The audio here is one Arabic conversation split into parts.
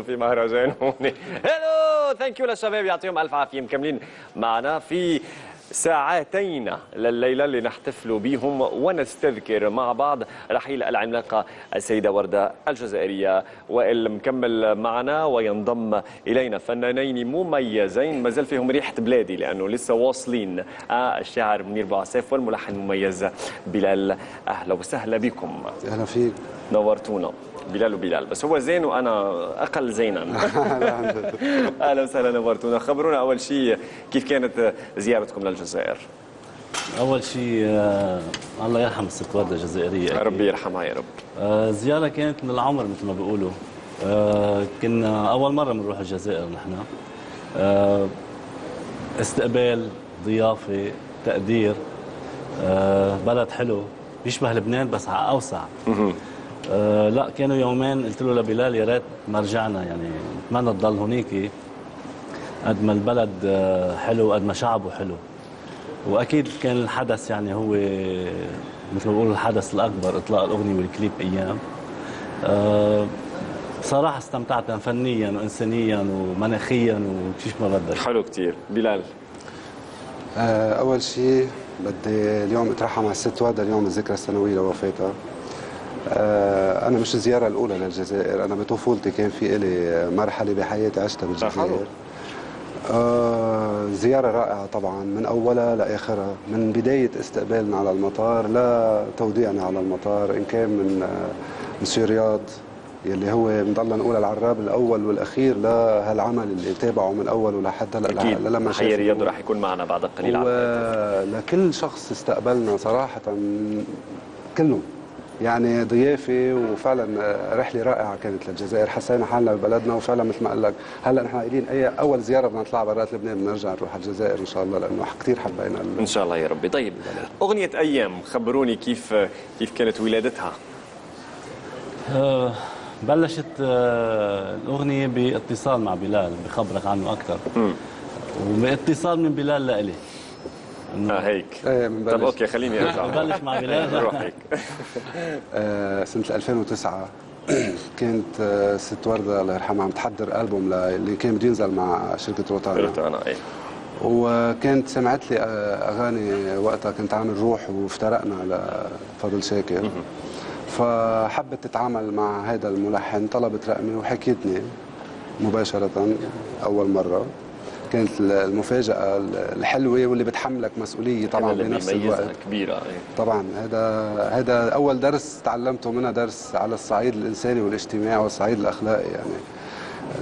في مهرجان هون. هلو ثانك يو للشباب، يعطيهم الف عافيه، مكملين معنا في ساعتين لليله اللي نحتفلوا بهم ونستذكر مع بعض رحيل العملاقه السيده ورده الجزائريه. وائل مكمل معنا وينضم الينا فنانين مميزين ما زال فيهم ريحه بلادي لانه لسه واصلين، الشاعر منير بوعساف والملحن المميز بلال. اهلا وسهلا بكم. اهلا فيك، نورتونا. بلال بس هو زين وانا اقل زينا. اهلا وسهلا، نورتونا. خبرونا اول شيء كيف كانت زيارتكم للجزائر؟ اول شيء الله يرحم الست ورده الجزائريه، ربي يرحمها يا رب. زياره كانت من العمر مثل ما بيقولوا. كنا اول مره بنروح الجزائر نحن. استقبال، ضيافه، تقدير، بلد حلو بيشبه لبنان بس على اوسع. لا كانوا يومين، قلت له لبلال يا ريت ما رجعنا، يعني نتمنى تضل هونيك قد ما البلد حلو قد ما شعبه حلو. واكيد كان الحدث يعني هو مثل ما بقولوا الحدث الاكبر، اطلاق الاغنيه والكليب ايام. بصراحه استمتعت فنيا وانسانيا ومناخيا وكيف ما بدك. حلو كثير. بلال، اول شيء بدي اليوم اترحم على الست ورده، اليوم الذكرى السنويه لوفاتها. أنا مش الزيارة الأولى للجزائر، أنا بطفولتي كان في إلي مرحلة بحياتي عشتها بالجزائر. زيارة رائعة طبعا من أولها لآخرها، من بداية استقبالنا على المطار لتوديعنا على المطار، إن كان من مسيو رياض يلي هو بنضلنا نقول العراب الأول والأخير لهالعمل اللي تابعه من أوله لحد هلا. أكيد لما حي رياض راح يكون معنا بعد قليل. ولكل شخص استقبلنا صراحة كلهم يعني ضيافه، وفعلا رحله رائعه كانت للجزائر. حسينا حالنا ببلدنا، وفعلا مثل ما قال لك هلا نحن قايلين اول زياره بدنا نطلع برات لبنان بنرجع نروح على الجزائر ان شاء الله، لانه كثير حبينا ان شاء الله يا ربي. طيب اغنيه ايام، خبروني كيف كانت ولادتها؟ بلشت الاغنيه باتصال مع بلال، بخبرك عنه اكثر. وباتصال من بلال لإلي. هيك. طب اوكي خليني ارجع. بلش مع بلال. نروح هيك. سنه 2009 كانت ست ورده الله يرحمها عم تحضر البوم اللي كان بده ينزل مع شركه روتانا. اي. وكانت سمعت لي اغاني وقتها، كنت عامل روح وافترقنا لفضل شاكر. فحبت تتعامل مع هذا الملحن، طلبت رقمي وحكيتني مباشره اول مره. كانت المفاجأة الحلوة واللي بتحملك مسؤولية طبعا بنفس الوقت كبيرة. طبعا هذا أول درس تعلمته منها، درس على الصعيد الإنساني والاجتماعي والصعيد الأخلاقي، يعني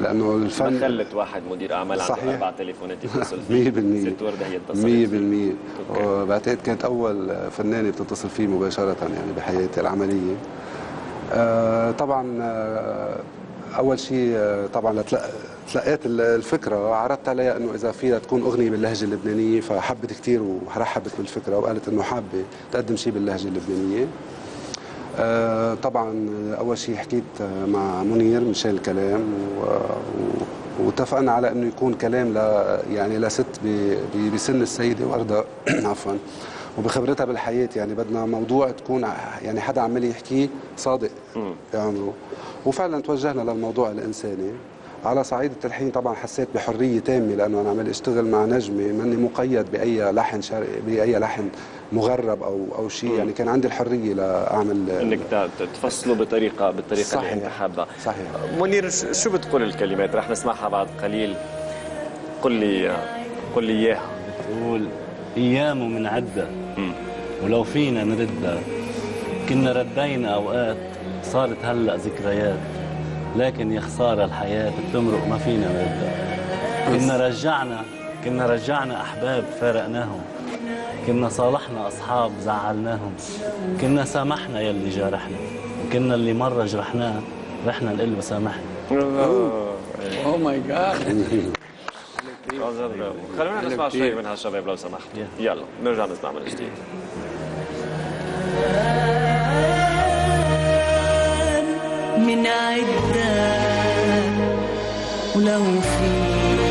لأنه الفن ما خلت واحد مدير أعمال عنده 4 تليفونات يتصل فيه. 100%. ست وردة هي اتصلت 100%. وبعتقد كانت أول فنانة بتتصل فيه مباشرة يعني بحياتي العملية. طبعا أول شيء طبعا تلقيت الفكرة، عرضت عليها انه اذا فيها تكون اغنية باللهجة اللبنانية، فحبت كثير ورحبت بالفكرة وقالت انه حابة تقدم شيء باللهجة اللبنانية. طبعا اول شيء حكيت مع منير مشان الكلام، واتفقنا على انه يكون كلام يعني لست بسن السيدة وردة عفوا وبخبرتها بالحياة، يعني بدنا موضوع تكون يعني حدا عمال يحكيه صادق بعمره. وفعلا توجهنا للموضوع الانساني. على صعيد التلحين طبعا حسيت بحريه تامه، لانه انا عمال اشتغل مع نجمه، ماني مقيد باي لحن شرقي، باي لحن مغرب او شيء، يعني كان عندي الحريه لاعمل انك تفصله بالطريقه اللي انت حابه. صحيح. منير شو بتقول الكلمات؟ رح نسمعها بعد قليل. قل لي اياها. بتقول ايام من عده ولو فينا نردها، كنا ردينا اوقات صارت هلا ذكريات، لكن يا خساره الحياه بتمرق ما فينا نردها. كنا رجعنا احباب فارقناهم، كنا صالحنا اصحاب زعلناهم، كنا سامحنا يلي جارحنا، وكنا اللي مره جرحناه رحنا نقول له سامحنا. اوه ماي جاد. خلونا نسمع شوي من هالشباب لو سمحت. يلا نرجع نسمع من جديد. من عدة ولو فينا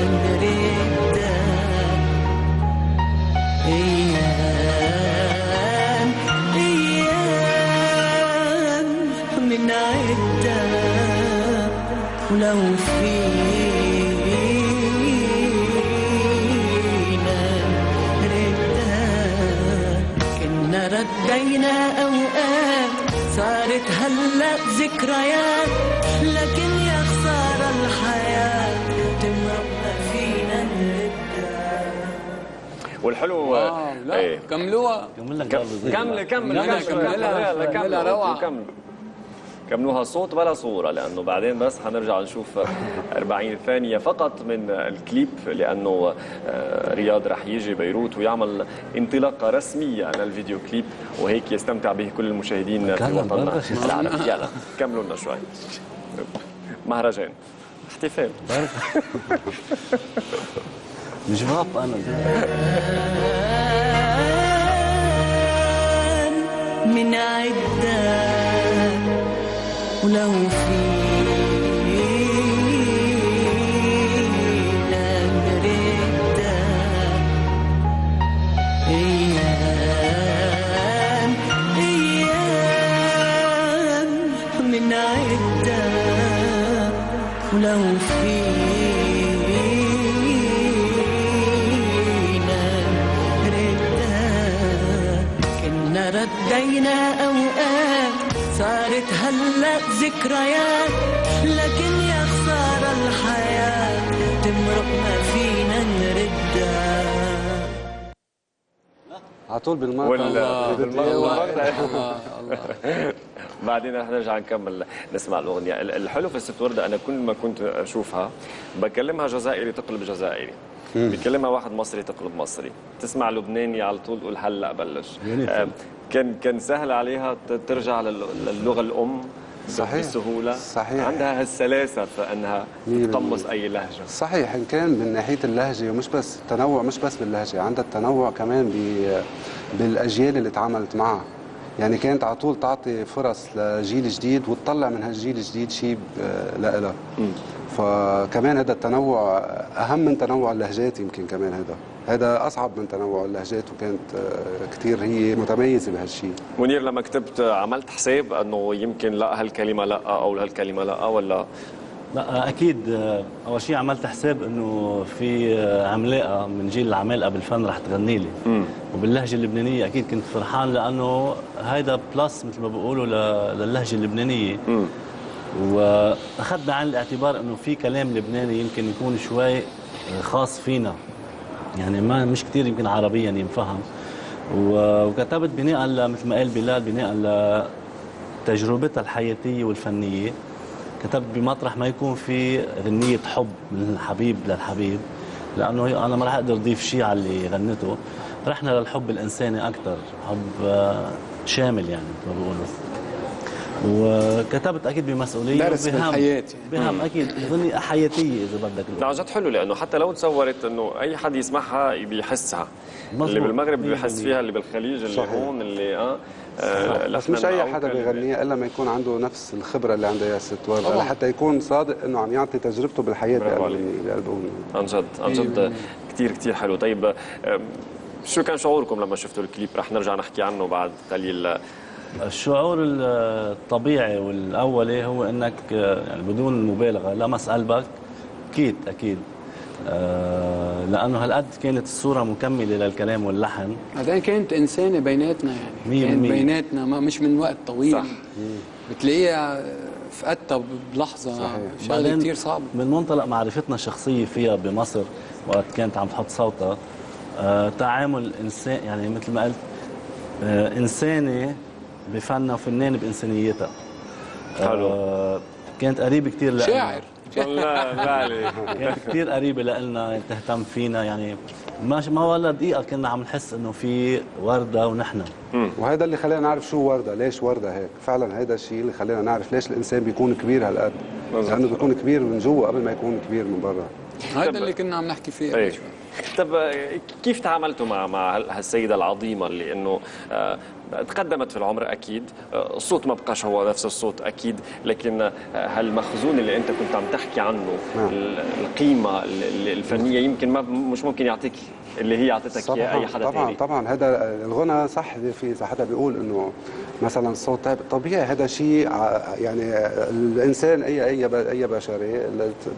نردها، أيام من عدة ولو فينا ردة كنا ردينا أوقات صارت هلأ ذكريات لكن يا خسارة الحياة تمرق فينا الردة. والحلو واو لا كملوها كمل لك كمل كملها روعة. كملوها صوت بلا صورة، لأنه بعدين بس حنرجع نشوف 40 ثانية فقط من الكليب، لأنه رياض رح يجي بيروت ويعمل انطلاقة رسمية للفيديو كليب، وهيك يستمتع به كل المشاهدين في وطننا العربي. يلا كملوا لنا شوي. مهرجان احتفال مش غاب انا من عدة ولو فينا ردة أيام من عدة ولو فينا ردة كنا ردينا أوقات صارت هلأ ذكريات لكن يا خسارة الحياة تمرق ما فينا نردها. على طول بالمرة بعدين رح نرجع نكمل نسمع الأغنية. الحلو في الست وردة أنا كل ما كنت أشوفها بكلمها جزائري تقلب جزائري، بكلمها واحد مصري تقلب مصري، تسمع لبناني على طول تقول هلا بلش. كان سهل عليها ترجع للغة الأم صحيح بسهولة. صحيح عندها هالسلاسة في أنها تقمص أي لهجة. صحيح، إن كان من ناحية اللهجة ومش بس التنوع، مش بس باللهجة، عندها التنوع كمان بالأجيال اللي تعاملت معها. يعني كانت على طول تعطي فرص لجيل جديد وتطلع من هالجيل الجديد شيء لإلها. فكمان هذا التنوع أهم من تنوع اللهجات، يمكن كمان هذا أصعب من تنوع اللهجات، وكانت كثير هي متميزة بهالشيء. منير لما كتبت عملت حساب أنه يمكن لا هالكلمة لا أو هالكلمة لا ولا؟ لا اكيد. اول شيء عملت حساب انه في عملاقه من جيل العمالقه بالفن رح تغني لي وباللهجه اللبنانيه. اكيد كنت فرحان لانه هيدا بلس مثل ما بيقولوا للهجه اللبنانيه. واخذنا عن الاعتبار انه في كلام لبناني يمكن يكون شوي خاص فينا، يعني ما مش كثير يمكن عربيا ينفهم. وكتبت بناء مثل ما قال بلال بناء لتجربتها الحياتيه والفنيه. كتبت بمطرح ما يكون في غنية حب من الحبيب للحبيب، لأنه أنا ما راح أقدر أضيف شيء على اللي غنته. رحنا للحب الإنساني أكثر، حب شامل يعني مثل ما بيقولوا. وكتبت أكيد بمسؤولية درس من الحياة، بهم أكيد غنية حياتية إذا بدك. لا جد حلو، لأنه حتى لو تصورت إنه أي حد يسمعها بيحسها. اللي بالمغرب بيحس فيها، اللي بالخليج، اللي صحيح. هون، اللي بس مش اي حدا بيغنيها الا ما يكون عنده نفس الخبره اللي عندها يا ست وردة، لحتى يكون صادق انه عم يعطي تجربته بالحياه بقلب. عن جد كثير حلو. طيب شو كان شعوركم لما شفتوا الكليب؟ رح نرجع نحكي عنه بعد قليل. الشعور الطبيعي والاولي هو انك يعني بدون مبالغه لمس قلبك. اكيد لانه هالقد كانت الصوره مكمله للكلام واللحن. بعدين كانت انسانه بيناتنا، يعني كانت بيناتنا مش من وقت طويل. صح. بتلاقيها فقدتها بلحظه. شغله كثير صعبه. من منطلق معرفتنا الشخصيه فيها بمصر وقت كانت عم تحط صوتها، تعامل انسان يعني مثل ما قلت انسانه بفنها وفنانه بانسانيتها. حلو. كانت قريبه كثير لنا. شاعر. كانت كثير قريبه لنا، تهتم فينا، يعني ما ولا دقيقه كنا عم نحس انه في ورده ونحن. وهذا اللي خلينا نعرف شو ورده، ليش ورده هيك. فعلا هذا الشيء اللي خلينا نعرف ليش الانسان بيكون كبير هالقد، لانه بيكون كبير من جوا قبل ما يكون كبير من برا. هذا اللي كنا عم نحكي فيه. طب كيف تعاملتوا مع هالسيدة العظيمة اللي انه تقدمت في العمر اكيد، الصوت ما بقاش هو نفس الصوت اكيد، لكن هالمخزون اللي انت كنت عم تحكي عنه، القيمة الفنية يمكن ما مش ممكن يعطيك اللي هي اعطتك اياه اي حدا طبعا ثاني. طبعا هذا الغنى صح، في اذا حدا بيقول انه مثلا الصوت طبيعي، هذا شيء يعني الانسان اي بشري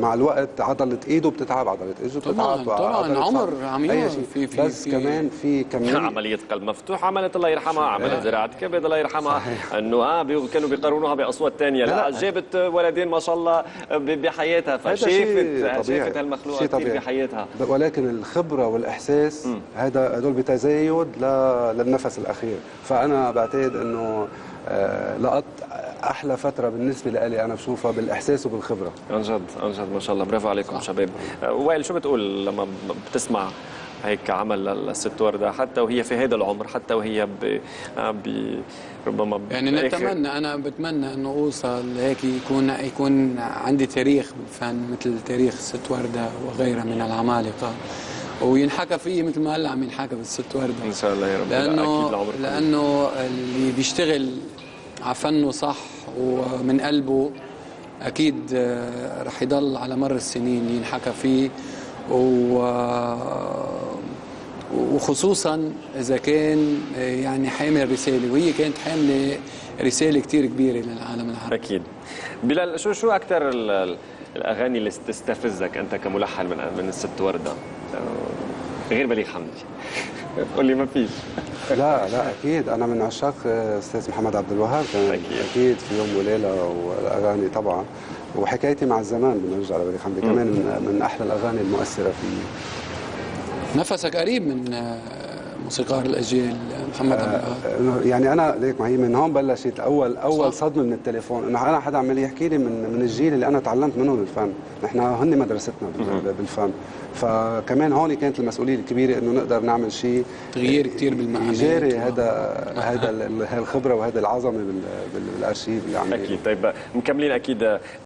مع الوقت عضله ايده بتتعب، عضله ايده بتتعب، طبعا عمر عم في بس كمان في كميه عمليه قلب مفتوح عملت الله يرحمها، عملت زراعه كبد الله يرحمها، انه كانوا بيقارنوها باصوات ثانيه، لا جابت ولدين ما شاء الله بحياتها، فشافت هالمخلوق كثير بحياتها. ولكن الخبره والاحساس هدول بتزايد للنفس الاخير. فانا بعتقد انه لقط احلى فتره بالنسبه لي انا بشوفها بالاحساس وبالخبره. عن جد ما شاء الله، برافو عليكم شباب. وائل، شو بتقول لما بتسمع هيك عمل للست وردة، حتى وهي في هذا العمر، حتى وهي ربما يعني انا بتمنى انه اوصل هيك، يكون عندي تاريخ بالفن مثل تاريخ الست وردة وغيرها من العمالقه، وينحكى فيه مثل ما هلا عم ينحكى بالست وردة ان شاء الله يا رب. لانه اللي بيشتغل على فنه صح ومن قلبه اكيد رح يضل على مر السنين ينحكى فيه، وخصوصا اذا كان يعني حامل رساله، وهي كانت حامله رساله كثير كبيره للعالم العربي. اكيد. بلال، شو اكثر الاغاني اللي تستفزك انت كملحن من الست وردة غير بليغ حمدي؟ قول لي ما فيش. لا اكيد انا من عشاق استاذ محمد عبد الوهاب كمان. اكيد في يوم وليله والاغاني طبعا، وحكايتي مع الزمان بنرجع لبليغ حمدي كمان من احلى الاغاني المؤثره في. نفسك قريب من موسيقار الاجيال محمد عبد الوهاب. يعني انا ليك، ما هي من هون بلشت اول صدمه من التليفون، انه انا حدا عمال يحكي لي من الجيل اللي انا تعلمت منهم الفن، نحن هن مدرستنا بالفن، فكمان هون كانت المسؤوليه الكبيره انه نقدر نعمل شيء تغيير كثير بالمعاناه، يجاري هذا الخبره وهذا العظمه بالارشيف اللي عم. اكيد. طيب مكملين اكيد